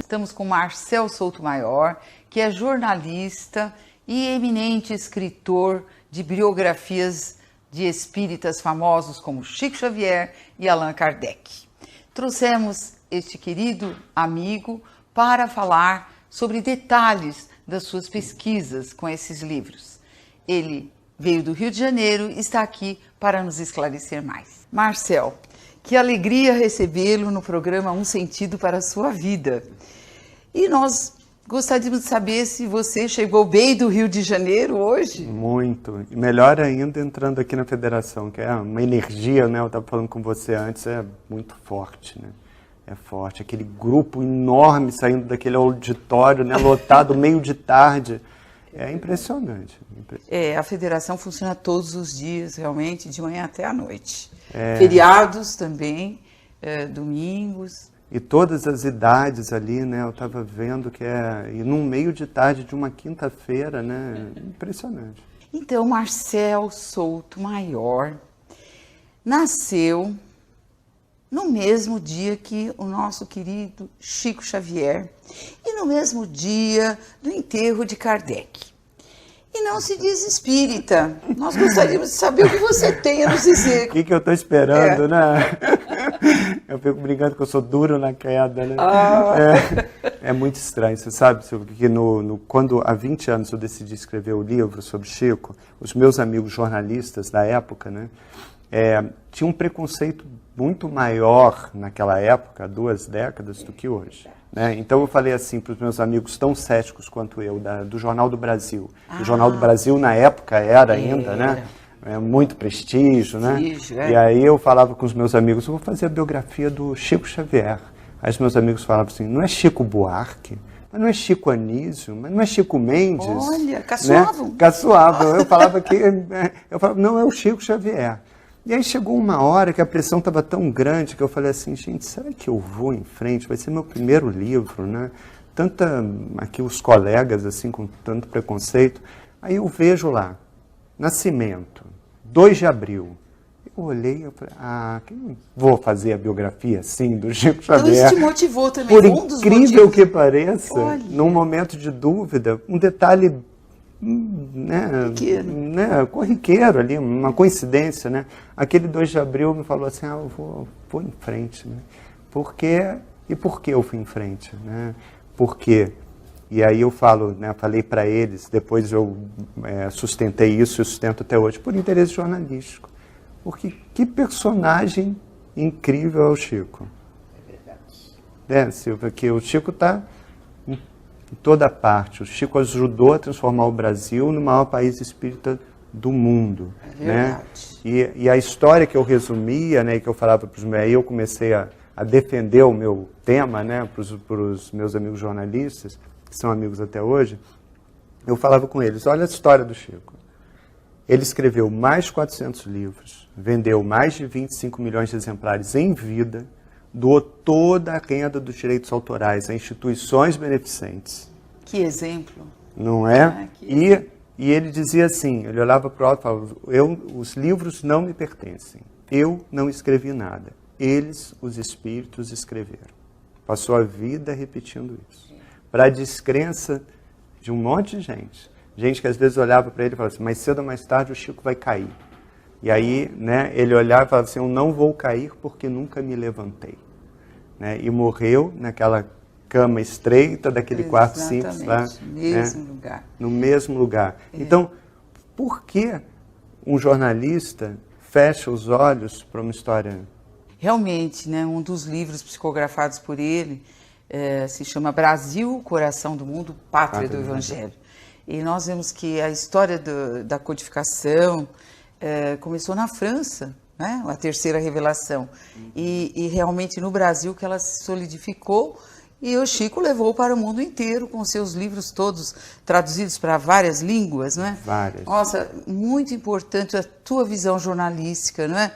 Estamos com Marcel Soutomaior, que é jornalista e eminente escritor de biografias de espíritas famosos como Chico Xavier e Allan Kardec. Trouxemos este querido amigo para falar sobre detalhes das suas pesquisas com esses livros. Ele veio do Rio de Janeiro e está aqui para nos esclarecer mais. Marcel, que alegria recebê-lo no programa Um Sentido para a Sua Vida. E nós gostaríamos de saber se você chegou bem do Rio de Janeiro hoje. Muito. E melhor ainda entrando aqui na federação, que é uma energia, né? Eu estava falando com você antes, é muito forte, né? É forte. Aquele grupo enorme saindo daquele auditório, né? Lotado meio de tarde. É impressionante. A federação funciona todos os dias, realmente, de manhã até à noite. Feriados também, domingos. E todas as idades ali, né? Eu estava vendo que e num meio de tarde de uma quinta-feira, né? Impressionante. Então, Marcel Soutomaior nasceu no mesmo dia que o nosso querido Chico Xavier e no mesmo dia do enterro de Kardec. E não se diz espírita. Nós gostaríamos de saber o que você tem a nos dizer. O que eu estou esperando, né? Eu fico brincando que eu sou duro na queda, né? É muito estranho, você sabe, Silvio, que quando há 20 anos eu decidi escrever o livro sobre Chico, os meus amigos jornalistas da época, né, tinham um preconceito muito maior naquela época, há 2 décadas, do que hoje. Né? Então eu falei assim para os meus amigos tão céticos quanto eu, do Jornal do Brasil. O Jornal do Brasil na época era ainda, né? Muito prestígio, né? E aí eu falava com os meus amigos, eu vou fazer a biografia do Chico Xavier. Aí os meus amigos falavam assim, não é Chico Buarque, mas não é Chico Anísio, mas não é Chico Mendes. Olha, caçoavam. Né? Caçoavam. Eu falava não, é o Chico Xavier. E aí chegou uma hora que a pressão estava tão grande que eu falei assim, gente, será que eu vou em frente? Vai ser meu primeiro livro, né? Aqui os colegas, assim, com tanto preconceito. Aí eu vejo lá, Nascimento, 2 de abril. Eu olhei e falei, vou fazer a biografia, sim, do Chico Xavier. Então isso te motivou também. Por incrível que pareça, num momento de dúvida, um detalhe corriqueiro ali, uma coincidência, né? Aquele 2 de abril me falou assim, eu vou em frente, né? Por quê? E por que eu fui em frente, né? Por quê? E aí eu falei para eles, depois eu sustentei isso e sustento até hoje, por interesse jornalístico. Porque que personagem incrível é o Chico. É verdade. Silvia, que o Chico está em toda parte. O Chico ajudou a transformar o Brasil no maior país espírita do mundo. É verdade. Né? E a história que eu resumia, né, que eu falava para os meus... Aí eu comecei a defender o meu tema, né, para os meus amigos jornalistas, que são amigos até hoje. Eu falava com eles, olha a história do Chico. Ele escreveu mais de 400 livros, vendeu mais de 25 milhões de exemplares em vida, doou toda a renda dos direitos autorais a instituições beneficentes. Que exemplo. Não é? E ele dizia assim, ele olhava para o alto e falava, os livros não me pertencem, eu não escrevi nada, eles, os espíritos, escreveram. Passou a vida repetindo isso. Para a descrença de um monte de gente. Gente que às vezes olhava para ele e falava assim, mais cedo ou mais tarde o Chico vai cair. E aí, né, ele olhava e falava assim, eu não vou cair porque nunca me levantei. Né? E morreu naquela cama estreita daquele quarto simples lá. No mesmo lugar. Então, por que um jornalista fecha os olhos para uma história? Realmente, né, um dos livros psicografados por ele se chama Brasil, Coração do Mundo, Pátria do Evangelho. E nós vemos que a história da codificação começou na França, né? A terceira revelação. E realmente no Brasil que ela se solidificou e o Chico levou para o mundo inteiro com seus livros todos traduzidos para várias línguas, né? Várias. Nossa, muito importante a tua visão jornalística, não é?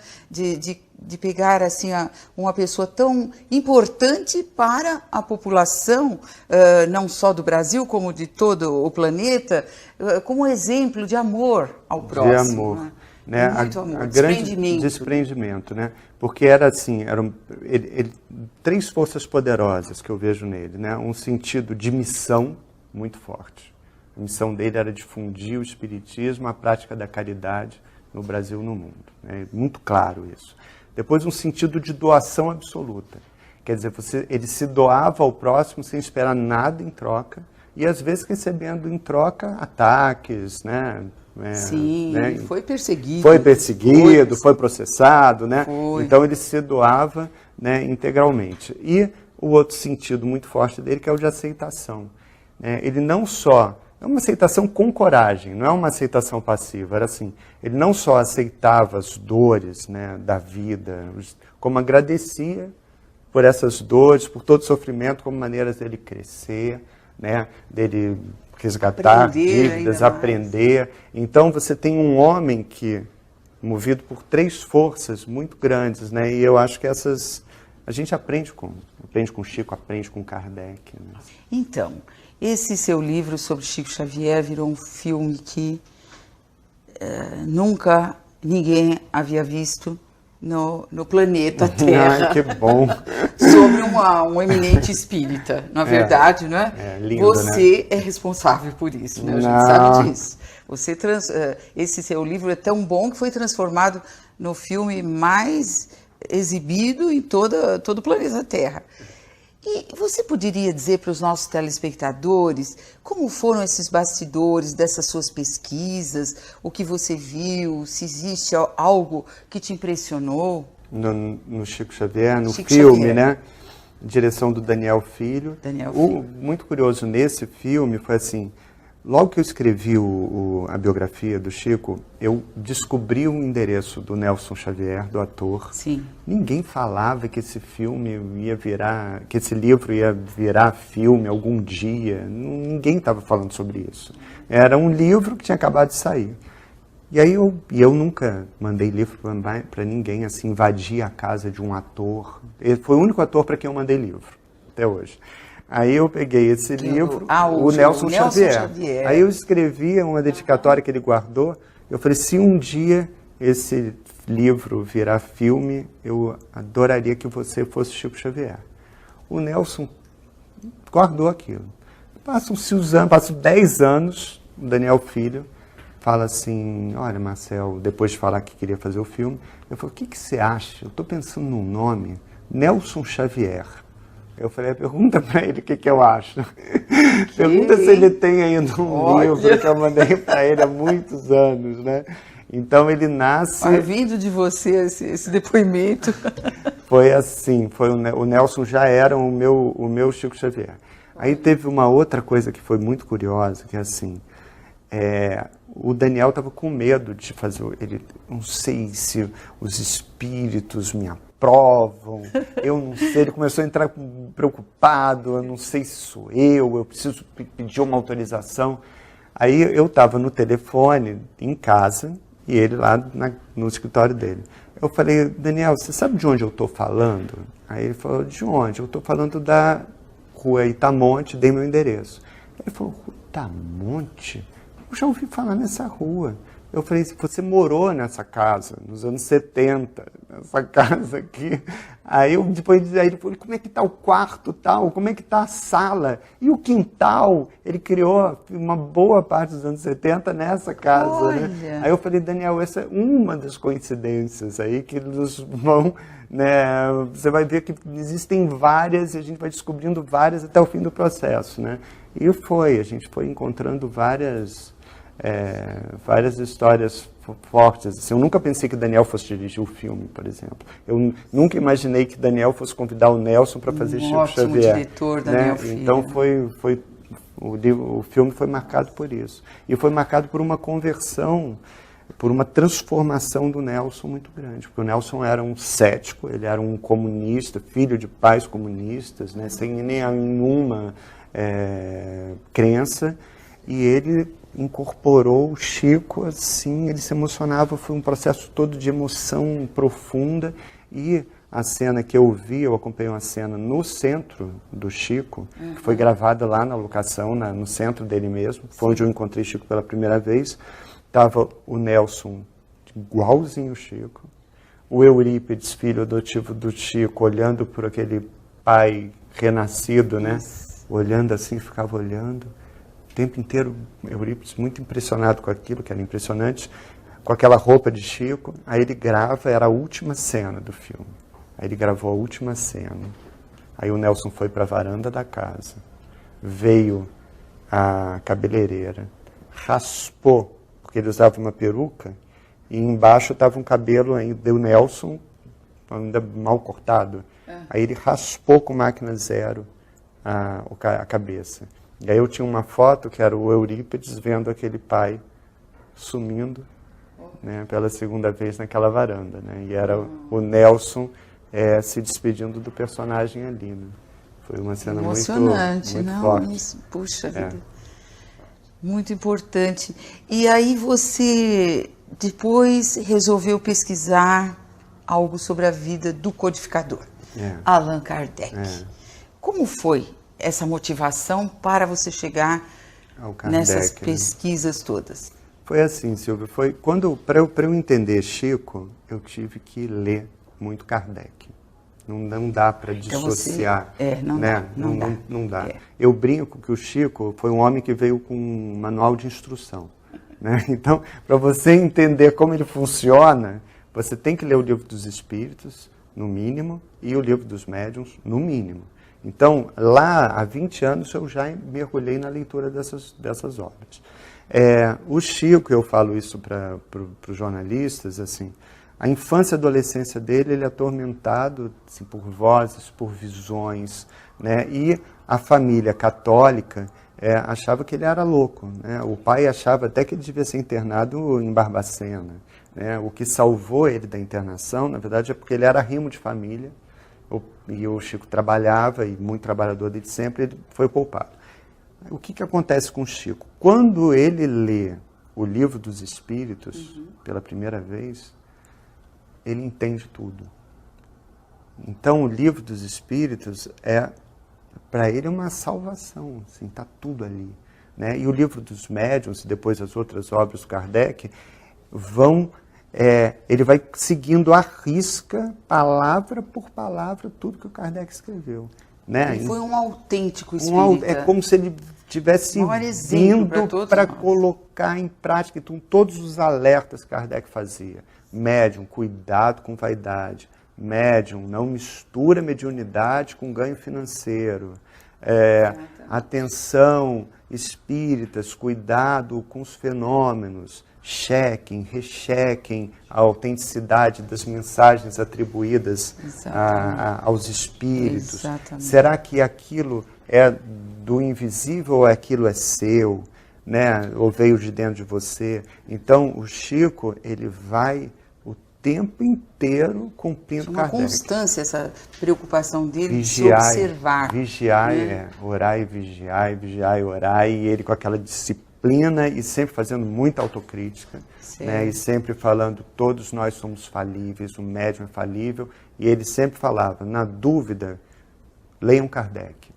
De pegar assim uma pessoa tão importante para a população, não só do Brasil, como de todo o planeta, como exemplo de amor ao próximo. De amor. Né? né? Muito amor, a grande desprendimento, né? Porque era assim, três forças poderosas que eu vejo nele, né? Um sentido de missão muito forte. A missão dele era difundir o espiritismo, a prática da caridade no Brasil e no mundo. É muito claro isso. Depois, um sentido de doação absoluta. Quer dizer, ele se doava ao próximo sem esperar nada em troca e, às vezes, recebendo em troca ataques, né? Sim, né? Foi perseguido. Foi processado, né? Foi. Então, ele se doava, né, integralmente. E o outro sentido muito forte dele, que é o de aceitação. Ele não só... É uma aceitação com coragem, não é uma aceitação passiva. Era assim, ele não só aceitava as dores, né, da vida, como agradecia por essas dores, por todo o sofrimento, como maneiras dele crescer, né, dele resgatar dívidas, aprender. Então você tem um homem que, movido por três forças muito grandes, né, e eu acho que essas... A gente aprende com Chico, aprende com Kardec. Né? Então... Esse seu livro sobre Chico Xavier virou um filme que nunca ninguém havia visto no planeta Terra. Ah, que bom! Sobre um eminente espírita, na verdade, não é? É lindo, Você né? é responsável por isso, né? A gente sabe disso. Esse seu livro é tão bom que foi transformado no filme mais exibido em todo o planeta Terra. E você poderia dizer para os nossos telespectadores como foram esses bastidores dessas suas pesquisas, o que você viu, se existe algo que te impressionou? No Chico Xavier, no Chico filme, Xavier. né? Direção do Daniel Filho. Muito curioso nesse filme foi assim, logo que eu escrevi a biografia do Chico, eu descobri o endereço do Nelson Xavier, do ator. Sim. Ninguém falava que esse que esse livro ia virar filme algum dia. Ninguém estava falando sobre isso. Era um livro que tinha acabado de sair. E aí eu nunca mandei livro para ninguém, assim, invadir a casa de um ator. Ele foi o único ator para quem eu mandei livro, até hoje. Aí eu peguei esse livro, o Nelson Xavier. Aí eu escrevi uma dedicatória que ele guardou. Eu falei, se um dia esse livro virar filme, eu adoraria que você fosse Chico Xavier. O Nelson guardou aquilo. Passam-se os anos, passam 10 anos, o Daniel Filho fala assim, olha, Marcel, depois de falar que queria fazer o filme, eu falei, o que você acha? Eu estou pensando num nome, Nelson Xavier. Eu falei, pergunta para ele o que eu acho. Pergunta se ele tem ainda um livro que eu mandei para ele há muitos anos, né? Então ele nasce... Vindo de você esse depoimento. Foi assim, o Nelson já era o meu Chico Xavier. Aí teve uma outra coisa que foi muito curiosa, que é assim, o Daniel estava com medo de fazer, não sei se os espíritos me aprovam, eu não sei, ele começou a entrar preocupado, eu não sei se sou eu preciso pedir uma autorização. Aí eu estava no telefone, em casa, e ele lá no escritório dele. Eu falei, Daniel, você sabe de onde eu estou falando? Aí ele falou, de onde? Eu estou falando da rua Itamonte, dei meu endereço. Ele falou, Itamonte? Eu já ouvi falar nessa rua. Eu falei, você morou nessa casa, nos anos 70, nessa casa aqui. Aí ele falou, como é que está o quarto tal? Como é que está a sala? E o quintal? Ele criou uma boa parte dos anos 70 nessa casa. Né? Aí eu falei, Daniel, essa é uma das coincidências aí que nos vão... Né, você vai ver que existem várias e a gente vai descobrindo várias até o fim do processo. Né? E a gente foi encontrando várias histórias fortes. Assim, eu nunca pensei que Daniel fosse dirigir o filme, por exemplo. Eu nunca imaginei que Daniel fosse convidar o Nelson para fazer Chico Xavier. Diretor, Daniel Filho. Então o filme foi marcado por isso. E foi marcado por uma conversão, por uma transformação do Nelson muito grande. Porque o Nelson era um cético, ele era um comunista, filho de pais comunistas, né, sem nenhuma crença, e ele incorporou o Chico, assim, ele se emocionava, foi um processo todo de emoção profunda, e a cena que eu acompanhei uma cena no centro do Chico, que foi gravada lá na locação, no centro dele mesmo, foi onde eu encontrei Chico pela primeira vez. Estava o Nelson igualzinho o Chico. O Eurípides, filho adotivo do Chico, olhando por aquele pai renascido, né? Olhando assim, ficava olhando. O tempo inteiro, Eurípides muito impressionado com aquilo, que era impressionante, com aquela roupa de Chico. Aí ele grava, era a última cena do filme. Aí ele gravou a última cena. Aí o Nelson foi para a varanda da casa. Veio a cabeleireira, raspou, porque ele usava uma peruca, e embaixo estava um cabelo do Nelson, ainda mal cortado. Aí ele raspou com máquina zero a cabeça. E aí eu tinha uma foto que era o Eurípides vendo aquele pai sumindo, né, pela segunda vez naquela varanda, né? E era o Nelson se despedindo do personagem ali, né? Foi uma cena emocionante, muito não? forte. Isso, puxa vida. Muito importante. E aí você depois resolveu pesquisar algo sobre a vida do codificador, Allan Kardec. Como foi essa motivação para você chegar nessas pesquisas todas? Foi assim, Silvia, para eu entender Chico, eu tive que ler muito Kardec. Não dá para dissociar. Não dá. Eu brinco que o Chico foi um homem que veio com um manual de instrução. Né? Então, para você entender como ele funciona, você tem que ler o Livro dos Espíritos, no mínimo, e o Livro dos Médiuns, no mínimo. Então, lá há 20 anos eu já mergulhei na leitura dessas obras. O Chico, eu falo isso para os jornalistas, assim, a infância e adolescência dele, ele é atormentado assim, por vozes, por visões, né? E a família católica achava que ele era louco, né? O pai achava até que ele devia ser internado em Barbacena, né? O que salvou ele da internação, na verdade, é porque ele era rimo de família, e o Chico trabalhava, e muito trabalhador dele sempre, ele foi poupado. O que acontece com o Chico? Quando ele lê o Livro dos Espíritos, pela primeira vez, ele entende tudo. Então, o Livro dos Espíritos para ele, uma salvação, assim, está tudo ali. Né? E o Livro dos Médiuns, depois as outras obras do Kardec, ele vai seguindo à risca, palavra por palavra, tudo que o Kardec escreveu. Né? Ele foi um autêntico espírita. É como se ele tivesse vindo para colocar em prática todos os alertas que Kardec fazia. Médium, cuidado com vaidade. Médium, não mistura mediunidade com ganho financeiro. Atenção, espíritas, cuidado com os fenômenos. Chequem, rechequem a autenticidade das mensagens atribuídas aos espíritos. Exatamente. Será que aquilo é do invisível ou aquilo é seu? Né? Ou veio de dentro de você? Então, o Chico, ele vai o tempo inteiro cumprindo Kardec. Uma constância, essa preocupação dele de se observar. Vigiai, orai, vigiai, vigiai, orai, e ele com aquela disciplina e sempre fazendo muita autocrítica, né? E sempre falando, todos nós somos falíveis, o médium é falível, e ele sempre falava, na dúvida, leiam Kardec.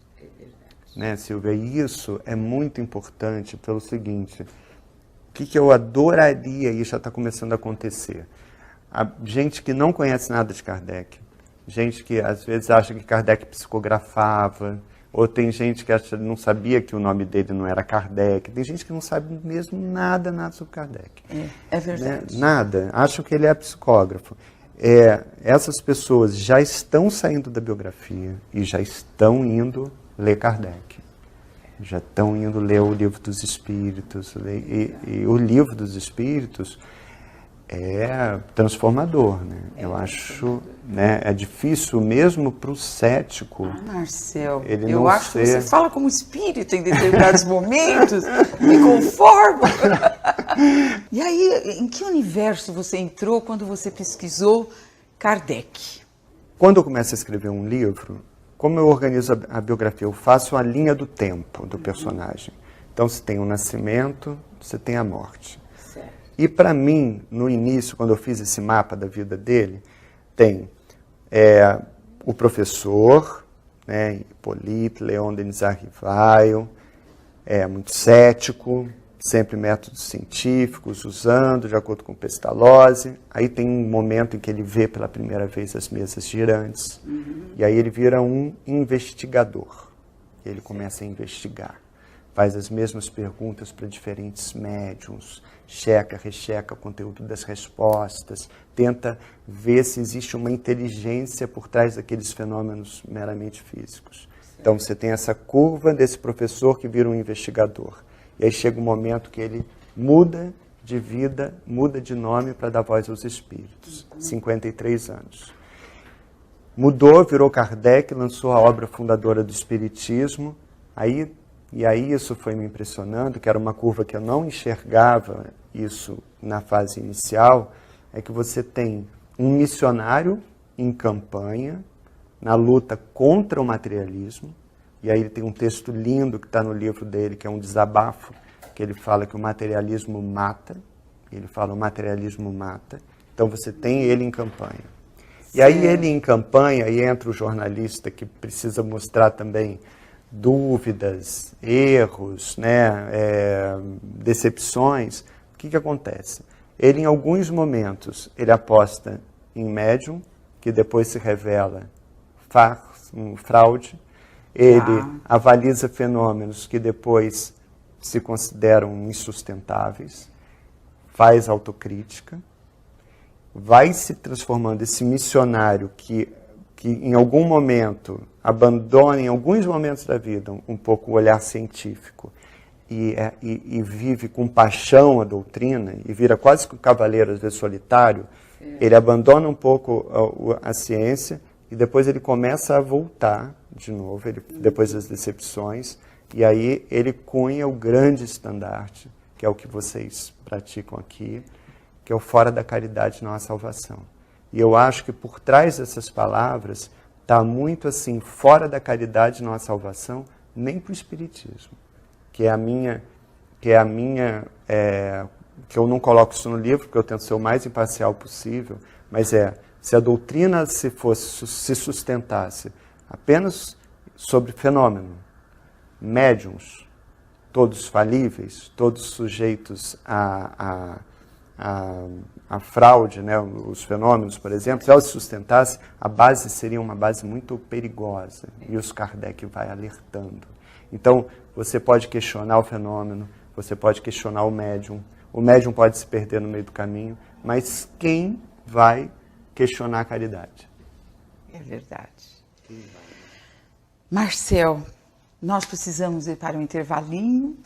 Né, Silvia? E isso é muito importante pelo seguinte, o que eu adoraria, e já está começando a acontecer, a gente que não conhece nada de Kardec, gente que às vezes acha que Kardec psicografava, ou tem gente que não sabia que o nome dele não era Kardec, tem gente que não sabe mesmo nada sobre Kardec. É verdade. Né? Nada, acham que ele é psicógrafo. Essas pessoas já estão saindo da biografia e já estão indo ler Kardec. Já estão indo ler o Livro dos Espíritos. E o Livro dos Espíritos é transformador, né? Eu acho, né? É difícil mesmo para o cético. Marcel, eu acho que você fala como espírito em determinados momentos, me conformo. E aí, em que universo você entrou quando você pesquisou Kardec? Quando eu começo a escrever um livro, como eu organizo a biografia? Eu faço a linha do tempo do personagem. Então, você tem o nascimento, você tem a morte. Certo. E para mim, no início, quando eu fiz esse mapa da vida dele, tem o professor, né, Hippolyte, Leon Denis Arrivail, muito cético, sempre métodos científicos, usando de acordo com Pestalozzi. Aí tem um momento em que ele vê pela primeira vez as mesas girantes, e aí ele vira um investigador. Ele começa a investigar, faz as mesmas perguntas para diferentes médiums, checa, recheca o conteúdo das respostas, tenta ver se existe uma inteligência por trás daqueles fenômenos meramente físicos. Então você tem essa curva desse professor que vira um investigador. E aí chega um momento que ele muda de vida, muda de nome para dar voz aos espíritos. 53 anos. Mudou, virou Kardec, lançou a obra fundadora do Espiritismo. E aí isso foi me impressionando, que era uma curva que eu não enxergava isso na fase inicial, é que você tem um missionário em campanha, na luta contra o materialismo, e aí ele tem um texto lindo que está no livro dele, que é um desabafo, que ele fala que o materialismo mata, ele fala o materialismo mata, então você tem ele em campanha. E aí ele em campanha, aí entra o jornalista que precisa mostrar também dúvidas, erros, né, decepções. O que acontece? Ele em alguns momentos, ele aposta em médium, que depois se revela um fraude, ele avaliza fenômenos que depois se consideram insustentáveis, faz autocrítica, vai se transformando esse missionário que em algum momento abandona, em alguns momentos da vida, um pouco o olhar científico e vive com paixão a doutrina e vira quase que um cavaleiro, às vezes solitário. Ele abandona um pouco a ciência e depois ele começa a voltar de novo, depois das decepções, e aí ele cunha o grande estandarte, que é o que vocês praticam aqui, que é o fora da caridade não há salvação. E eu acho que por trás dessas palavras está muito assim, fora da caridade não há salvação, nem para o Espiritismo, que eu não coloco isso no livro, porque eu tento ser o mais imparcial possível, mas se a doutrina se sustentasse apenas sobre fenômeno, médiuns, todos falíveis, todos sujeitos a fraude, né, os fenômenos, por exemplo, se ela se sustentasse, a base seria uma base muito perigosa, e os Kardec vai alertando. Então, você pode questionar o fenômeno, você pode questionar o médium pode se perder no meio do caminho, mas quem vai questionar a caridade? É verdade. Marcel, nós precisamos ir para um intervalinho,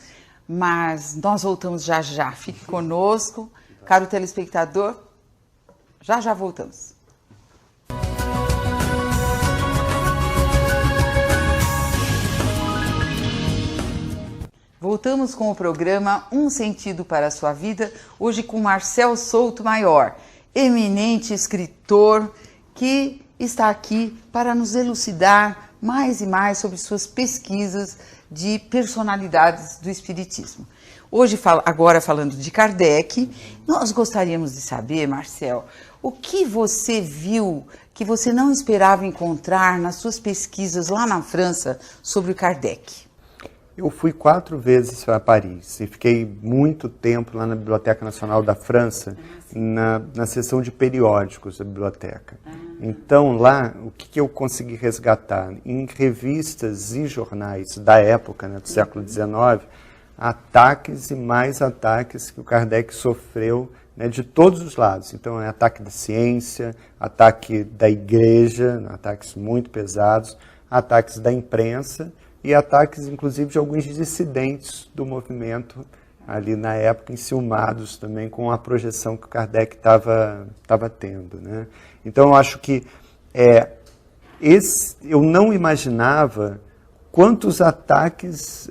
mas nós voltamos já já. Fique conosco. Caro telespectador, já voltamos. Voltamos com o programa Um Sentido para a Sua Vida, hoje com Marcel Souto-Maior, eminente escritor que está aqui para nos elucidar mais e mais sobre suas pesquisas de personalidades do Espiritismo. Hoje, agora falando de Kardec, nós gostaríamos de saber, Marcel, o que você viu que você não esperava encontrar nas suas pesquisas lá na França sobre o Kardec? Eu fui 4 vezes para Paris e fiquei muito tempo lá na Biblioteca Nacional da França, na seção de periódicos da biblioteca. Então lá, o que eu consegui resgatar? Em revistas e jornais da época, né, do século XIX, ataques e mais ataques que o Kardec sofreu, né, de todos os lados. Então é ataque da ciência, ataque da igreja, ataques muito pesados, ataques da imprensa, e ataques, inclusive, de alguns dissidentes do movimento ali na época, enciumados também com a projeção que o Kardec estava tendo, né? Então, eu acho que eu não imaginava quantos ataques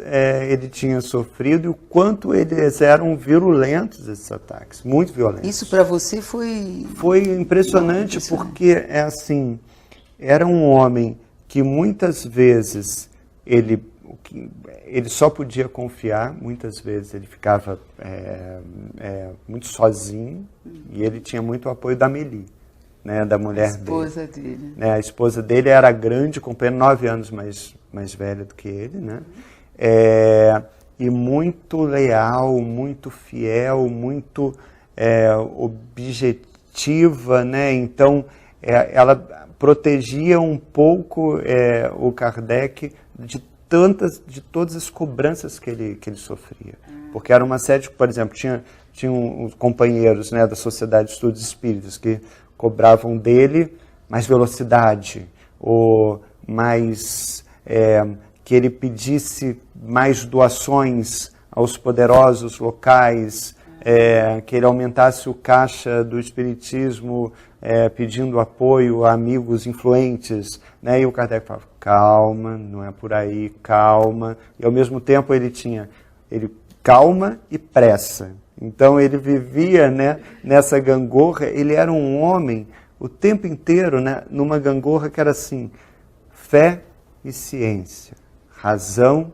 ele tinha sofrido e o quanto eles eram virulentos, esses ataques, muito violentos. Isso para você foi... Foi impressionante, porque, era um homem que muitas vezes... Ele só podia confiar, muitas vezes ele ficava muito sozinho, e ele tinha muito apoio da Amélie, né, da mulher dele. A esposa dele. Né, a esposa dele era grande companheira, 9 anos mais velha do que ele, né? e muito leal, muito fiel, muito objetiva, né? Então, ela protegia um pouco o Kardec de todas as cobranças que ele sofria. Porque era uma série, por exemplo, tinha uns companheiros, né, da Sociedade de Estudos Espíritas que cobravam dele mais velocidade, ou mais que ele pedisse mais doações aos poderosos locais, que ele aumentasse o caixa do espiritismo, pedindo apoio a amigos influentes, né? E o Kardec falava, calma, não é por aí, calma. E ao mesmo tempo ele calma e pressa. Então ele vivia, né, nessa gangorra, ele era um homem o tempo inteiro, né, numa gangorra que era assim, fé e ciência, razão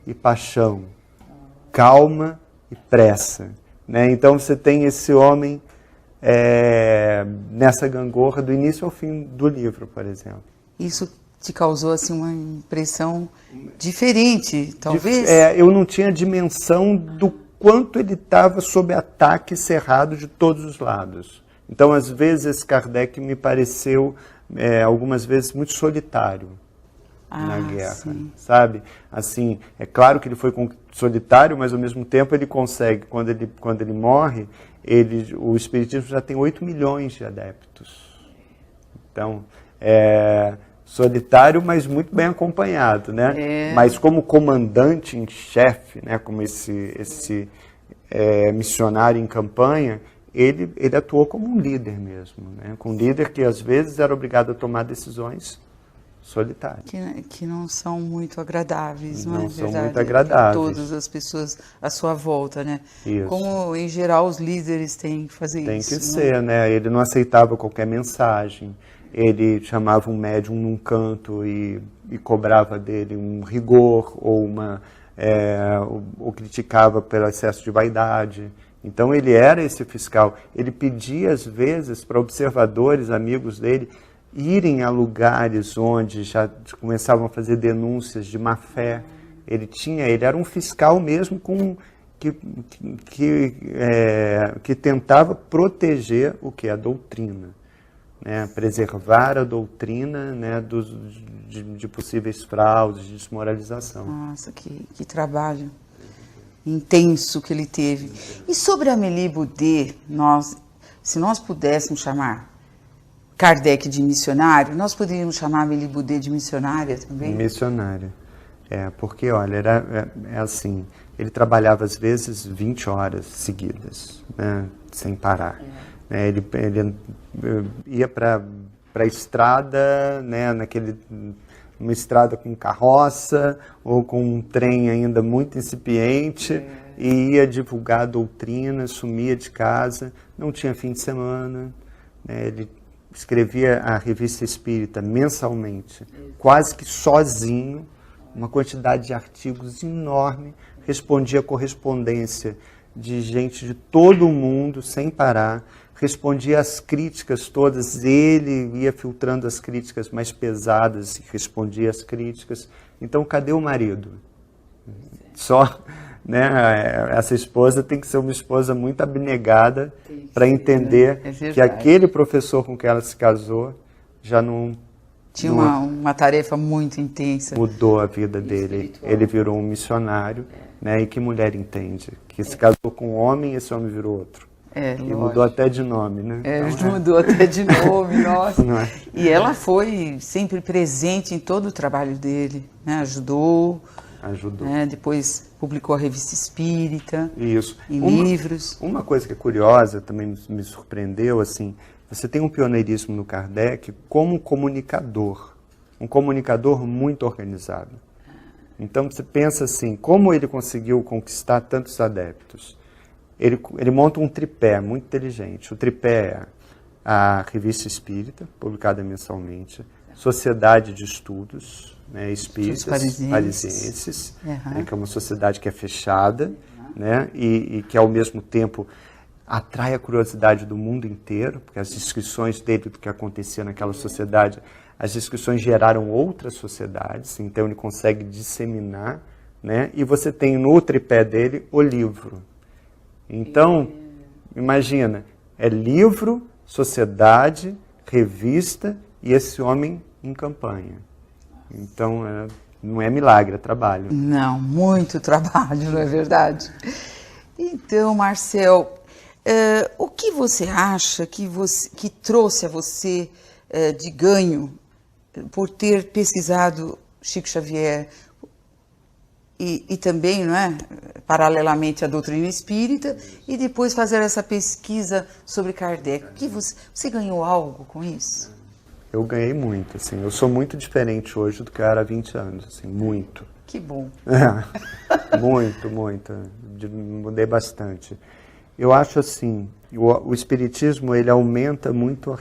e paixão, calma e pressa. Né? Então você tem esse homem nessa gangorra do início ao fim do livro, por exemplo. Isso te causou assim uma impressão diferente, talvez? Eu não tinha dimensão do quanto ele estava sob ataque cerrado de todos os lados. Então, às vezes, esse Kardec me pareceu, algumas vezes, muito solitário na guerra, sim. Sabe? Assim, é claro que ele foi solitário, mas, ao mesmo tempo, ele consegue, quando ele morre, o Espiritismo já tem 8 milhões de adeptos. Então, solitário, mas muito bem acompanhado, né? Mas como comandante em chefe, né? Como esse missionário em campanha, ele atuou como um líder mesmo, né? Com um líder que às vezes era obrigado a tomar decisões solitárias. Que não são muito agradáveis, não é verdade? Não são muito agradáveis. Todas as pessoas à sua volta, né? Isso. Como, em geral, os líderes têm que fazer Tem isso. Tem que ser, né? Ele não aceitava qualquer mensagem. Ele chamava um médium num canto e cobrava dele um rigor ou criticava pelo excesso de vaidade. Então ele era esse fiscal. Ele pedia às vezes para observadores, amigos dele, irem a lugares onde já começavam a fazer denúncias de má fé. Ele era um fiscal mesmo que tentava proteger o que? A doutrina. Né, preservar a doutrina, né, de possíveis fraudes, de desmoralização. Nossa, que trabalho intenso que ele teve. E sobre a Amélie Boudet, se nós pudéssemos chamar Kardec de missionário, nós poderíamos chamar a Amélie Boudet de missionária também? Missionária. Porque, olha, era assim, ele trabalhava às vezes 20 horas seguidas, né, sem parar. Ele ia para a estrada, né, uma estrada com carroça ou com um trem ainda muito incipiente e ia divulgar a doutrina, sumia de casa, não tinha fim de semana. Né, ele escrevia a Revista Espírita mensalmente, quase que sozinho, uma quantidade de artigos enorme, respondia correspondência de gente de todo o mundo, sem parar, respondia às críticas todas, ele ia filtrando as críticas mais pesadas e respondia às críticas. Então, cadê o marido? Só, né, essa esposa tem que ser uma esposa muito abnegada para entender que aquele professor com quem ela se casou já não... Tinha uma tarefa muito intensa. Mudou a vida dele. Espiritual. Ele virou um missionário, né? E que mulher entende? Que se casou com um homem e esse homem virou outro. E mudou até de nome, né? Mudou até de nome, nossa. E ela foi sempre presente em todo o trabalho dele, né? Ajudou. Né? Depois publicou a Revista Espírita. Isso. Em livros. Uma coisa que é curiosa, também me surpreendeu, assim, você tem um pioneirismo no Kardec como comunicador. Um comunicador muito organizado. Então você pensa assim, como ele conseguiu conquistar tantos adeptos? Ele monta um tripé muito inteligente. O tripé é a Revista Espírita, publicada mensalmente, Sociedade de Estudos, né, Espíritas Parisienses, né, que é uma sociedade que é fechada, né, e que ao mesmo tempo atrai a curiosidade do mundo inteiro, porque as descrições dele do que acontecia naquela sociedade, as descrições geraram outras sociedades, então ele consegue disseminar né? E você tem no tripé dele o livro. Então, imagina, é livro, sociedade, revista e esse homem em campanha. Então, não é milagre, é trabalho. Não, muito trabalho, não é verdade? Então, Marcel, o que você acha que trouxe a você de ganho por ter pesquisado Chico Xavier e também, não é, paralelamente à doutrina espírita, e depois fazer essa pesquisa sobre Kardec? O que você ganhou algo com isso? Eu ganhei muito, assim. Eu sou muito diferente hoje do que eu era há 20 anos, assim, muito. Que bom. Muito. Mudei bastante. Eu acho assim, o Espiritismo, ele aumenta muito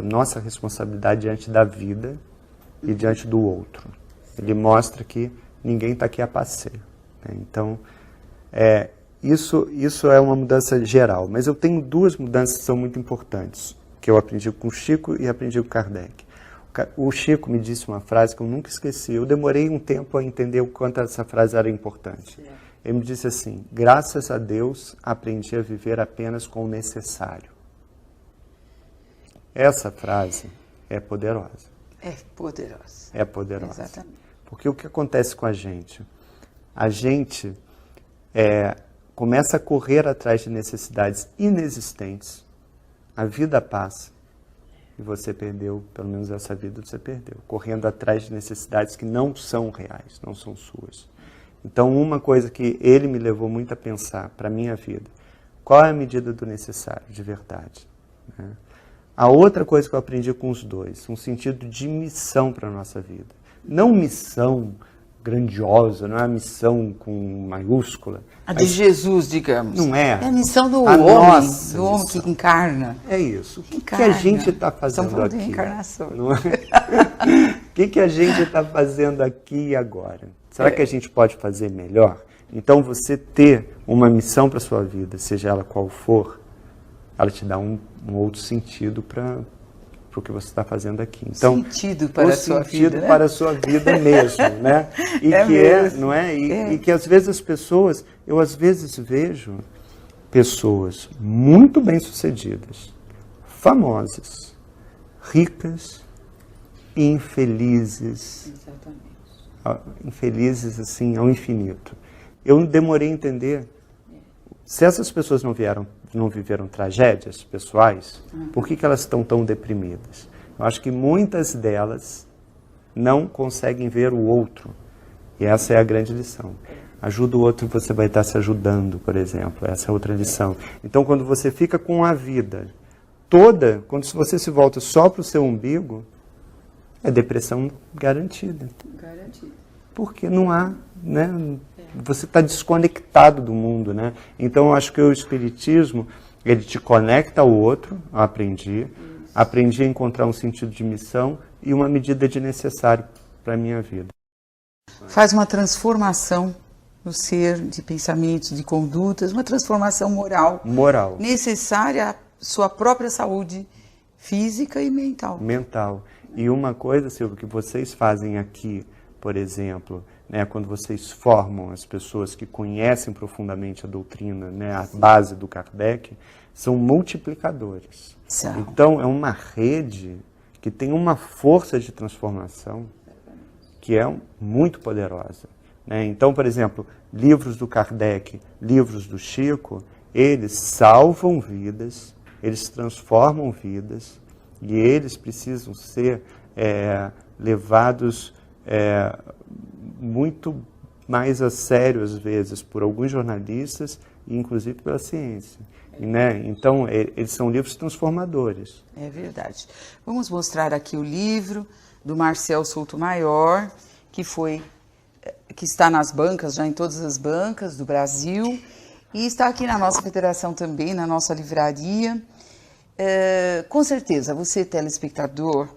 nossa responsabilidade diante da vida e diante do outro. Ele mostra que ninguém está aqui a passeio, né? Então, isso é uma mudança geral. Mas eu tenho duas mudanças que são muito importantes, que eu aprendi com o Chico e aprendi com Kardec. O Chico me disse uma frase que eu nunca esqueci. Eu demorei um tempo a entender o quanto essa frase era importante. Ele me disse assim: graças a Deus aprendi a viver apenas com o necessário. Essa frase é poderosa. É poderosa. É poderosa. Exatamente. Porque o que acontece com a gente? A gente começa a correr atrás de necessidades inexistentes. A vida passa e você perdeu, pelo menos essa vida você perdeu, correndo atrás de necessidades que não são reais, não são suas. Então, uma coisa que ele me levou muito a pensar para a minha vida: qual é a medida do necessário, de verdade, né? A outra coisa que eu aprendi com os dois, um sentido de missão para a nossa vida. Não missão grandiosa, não é a missão com maiúscula. A de Jesus, digamos. Não é. É a missão do homem que encarna. É isso. O que a gente está fazendo aqui? De reencarnação. Não é? O que a gente está fazendo aqui e agora? Será que a gente pode fazer melhor? Então, você ter uma missão para a sua vida, seja ela qual for, ela te dá um outro sentido para o que você está fazendo aqui. Então, sentido para a sua vida, né? para a sua vida mesmo, né? E não é? E que às vezes as pessoas, eu às vezes vejo pessoas muito bem-sucedidas, famosas, ricas e infelizes. Exatamente. Infelizes assim ao infinito. Eu demorei a entender. Se essas pessoas não viveram tragédias pessoais, por que elas estão tão deprimidas? Eu acho que muitas delas não conseguem ver o outro. E essa é a grande lição. Ajuda o outro, você vai estar se ajudando, por exemplo. Essa é outra lição. Então, quando você fica com a vida toda, quando você se volta só para o seu umbigo, é depressão garantida. Garantida. Porque não há, né? Você está desconectado do mundo, né? Então, eu acho que o Espiritismo, ele te conecta ao outro, eu aprendi a encontrar um sentido de missão e uma medida de necessário para a minha vida. Faz uma transformação no ser, de pensamentos, de condutas, uma transformação moral. Necessária à sua própria saúde física e mental. E uma coisa, Silvio, que vocês fazem aqui, por exemplo, né, quando vocês formam as pessoas que conhecem profundamente a doutrina, né, a base do Kardec, são multiplicadores. Então, é uma rede que tem uma força de transformação que é muito poderosa, né? Então, por exemplo, livros do Kardec, livros do Chico, eles salvam vidas, eles transformam vidas e eles precisam ser levados muito mais a sério, às vezes, por alguns jornalistas e, inclusive, pela ciência. Né? Então, eles são livros transformadores. É verdade. Vamos mostrar aqui o livro do Marcel Souto-Maior, que está nas bancas, já em todas as bancas do Brasil, e está aqui na nossa federação também, na nossa livraria. Com certeza, você, telespectador,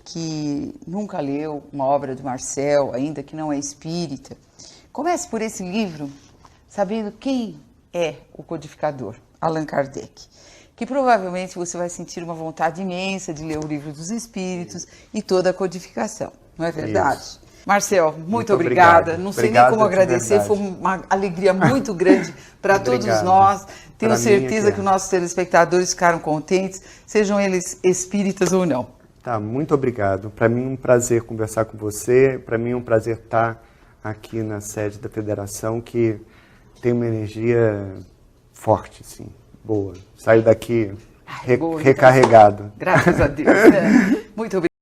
que nunca leu uma obra do Marcel, ainda que não é espírita, comece por esse livro, sabendo quem é o codificador, Allan Kardec, que provavelmente você vai sentir uma vontade imensa de ler o Livro dos Espíritos e toda a codificação, não é verdade? Isso. Marcel, muito obrigada. Não sei nem como agradecer, foi uma alegria muito grande para todos nós. Tenho certeza que os nossos telespectadores ficaram contentes, sejam eles espíritas ou não. Tá, muito obrigado. Para mim é um prazer conversar com você, para mim é um prazer estar aqui na sede da Federação, que tem uma energia forte, assim, boa. Saio daqui recarregado. Graças a Deus. Né? Muito obrigada.